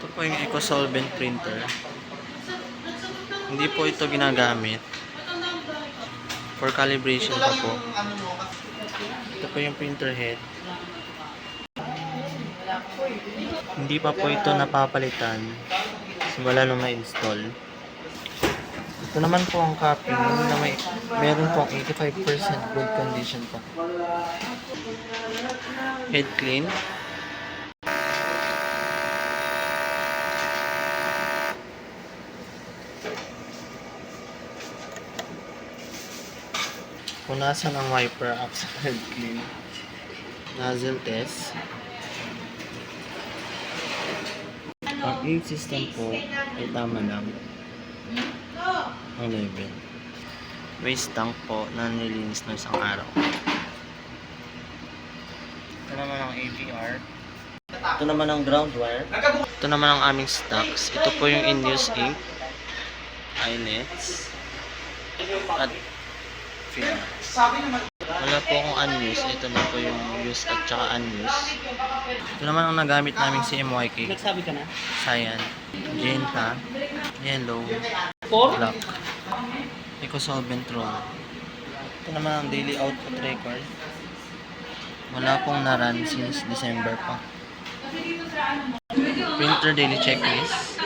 Ito po yung EcoSolvent printer. Hindi po ito ginagamit. For calibration pa po. Ito po yung printer head. Hindi pa po ito napapalitan simula nung na-install. Ito naman po ang copy na meron pong 85% good condition pa. Head clean. Punasan ang wiper after head clean. Nozzle test. Ang ink system po ay tama lang ang level. Waste tank po na nilinis ng isang araw. Ito naman ang AVR. Ito naman ang ground wire. Ito naman ang aming stocks. Ito po yung in-use ink, eyelets, at film. Wala po akong unused. Ito na po yung used at saka unused. Ito naman ang nagamit namin si MYK. Nagsabi ka na? Cyan, Genta, Yellow, Black, EcoSolvent roll. Ito naman ang daily output record. Wala pong naran since December pa. Printer daily checklist.